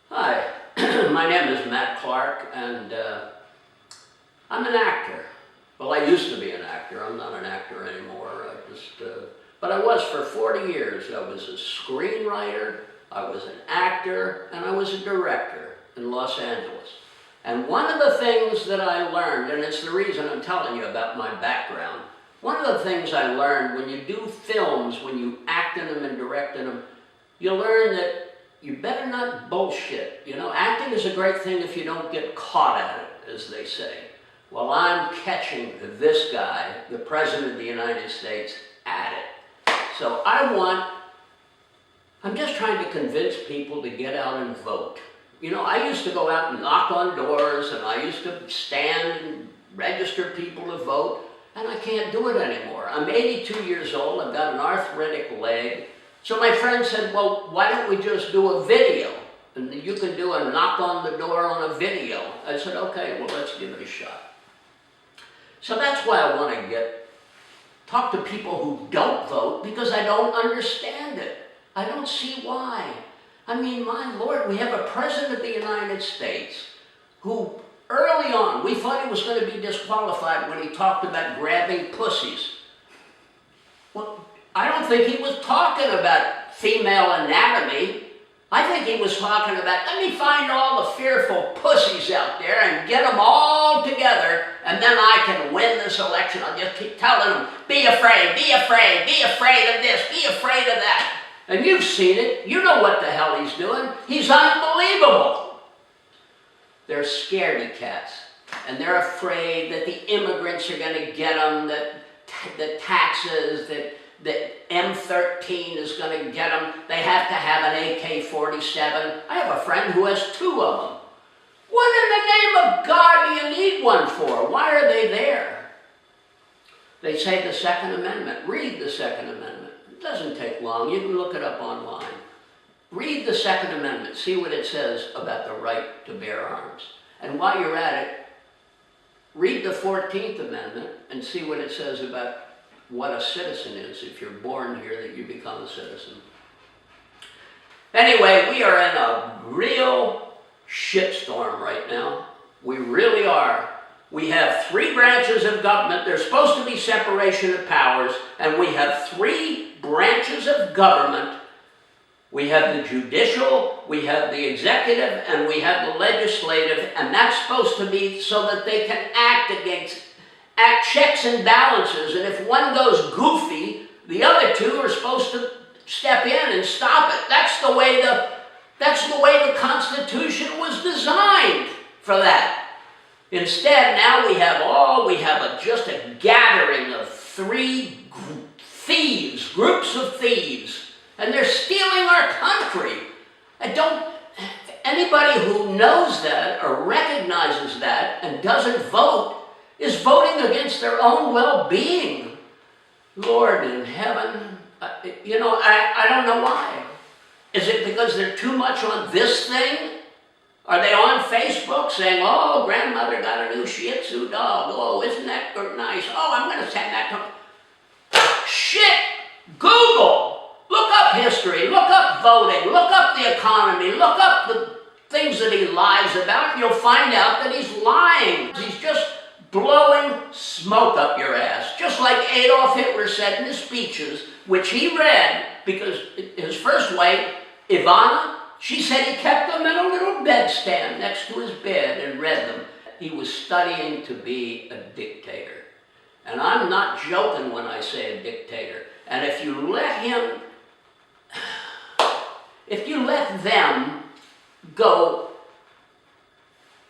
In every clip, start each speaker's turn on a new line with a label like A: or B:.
A: Hi, my name is Matt Clark, and I'm an actor. Well, I used to be an actor. I'm not an actor anymore. But I was for 40 years. I was a screenwriter, I was an actor, and I was a director in Los Angeles. And one of the things that I learned, and it's the reason I'm telling you about my background, one of the things I learned when you do films, when you act in them and direct in them, you learn that you better not bullshit. You know, acting is a great thing if you don't get caught at it, as they say. Well, I'm catching this guy, the President of the United States, at it. So I'm just trying to convince people to get out and vote. You know, I used to go out and knock on doors, and I used to stand and register people to vote, and I can't do it anymore. I'm 82 years old, I've got an arthritic leg. So my friend said, well, why don't we just do a video? And you can do a knock on the door on a video. I said, okay, well, let's give it a shot. So that's why I want to talk to people who don't vote, because I don't understand it. I don't see why. I mean, my Lord, we have a President of the United States who early on, we thought he was going to be disqualified when he talked about grabbing pussies. Well, I don't think he was talking about female anatomy. I think he was talking about, let me find all the fearful pussies out there and get them all together, and then I can win this election. I'll just keep telling them, be afraid, be afraid, be afraid of this, be afraid of that. And you've seen it. You know what the hell he's doing. He's unbelievable. They're scaredy cats, and they're afraid that the immigrants are going to get them, that the taxes, that M13 is going to get them. They have to have an AK-47. I have a friend who has 2 of them. What in the name of God do you need one for? Why are they there? They say the Second Amendment. Read the Second Amendment. It doesn't take long. You can look it up online. Read the Second Amendment. See what it says about the right to bear arms. And while you're at it, read the 14th Amendment and see what it says about what a citizen is. If you're born here, that you become a citizen. Anyway, we are in a real shitstorm right now. We really are. We have 3 branches of government. There's supposed to be separation of powers, and we have 3 branches of government. We have the judicial, we have the executive, and we have the legislative, and that's supposed to be so that they can act checks and balances, and if one goes goofy, the other 2 are supposed to step in and stop it. That's the way the Constitution was designed for that. Instead, now we have just a gathering of 3 thieves, groups of thieves, and they're stealing our country. Anybody who knows that or recognizes that and doesn't vote is voting against their own well-being. Lord in heaven, I don't know why. Is it because they're too much on this thing? Are they on Facebook saying, oh, grandmother got a new Shih Tzu dog. Oh, isn't that nice? Oh, I'm going to send that to... Shit! Google! Look up history, look up voting, look up the economy, look up the things that he lies about, and you'll find out that he's lying. He's just blowing smoke up your ass. Just like Adolf Hitler said in his speeches, which he read, because his first wife, Ivana, she said he kept them in a little bedstand next to his bed and read them. He was studying to be a dictator. And I'm not joking when I say a dictator. And if you let them go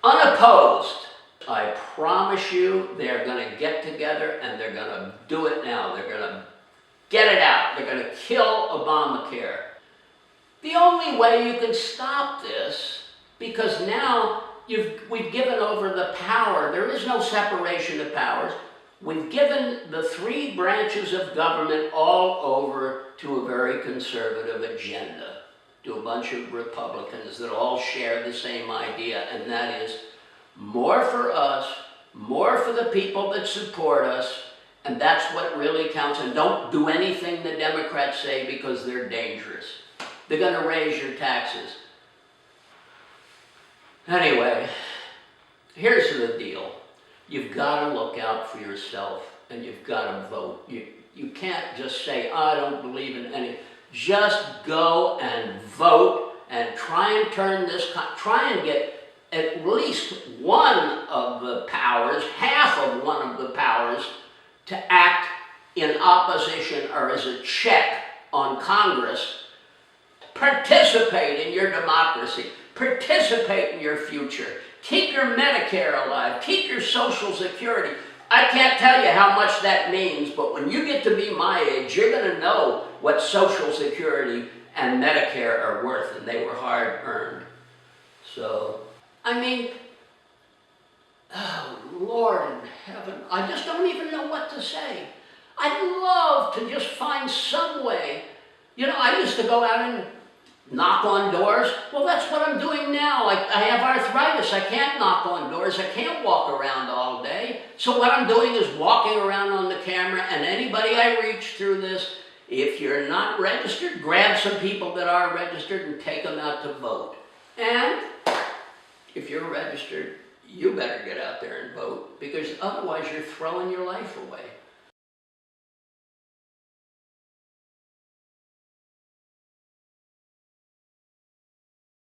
A: unopposed, I promise you they're going to get together and they're going to do it now. They're going to get it out. They're going to kill Obamacare. The only way you can stop this, because now we've given over the power. There is no separation of powers. We've given the 3 branches of government all over to a very conservative agenda, to a bunch of Republicans that all share the same idea, and that is more for us, more for the people that support us, and that's what really counts. And don't do anything the Democrats say, because they're dangerous. They're going to raise your taxes. Anyway, here's the deal. You've got to look out for yourself, and you've got to vote. You can't just say, I don't believe in any. Just go and vote and try and turn this, try and get at least one of the powers, half of one of the powers, to act in opposition or as a check on Congress. Participate in your democracy. Participate in your future. Keep your Medicare alive. Keep your Social Security. I can't tell you how much that means, but when you get to be my age, you're going to know what Social Security and Medicare are worth, and they were hard earned. So, I mean, oh, Lord in heaven, I just don't even know what to say. I'd love to just find some way. You know, I used to go out and knock on doors. Well, that's what I'm doing now. Like, I have arthritis. I can't knock on doors. I can't walk around all day. So what I'm doing is walking around on the camera, and anybody I reach through this, if you're not registered, grab some people that are registered and take them out to vote. And if you're registered, you better get out there and vote, because otherwise you're throwing your life away.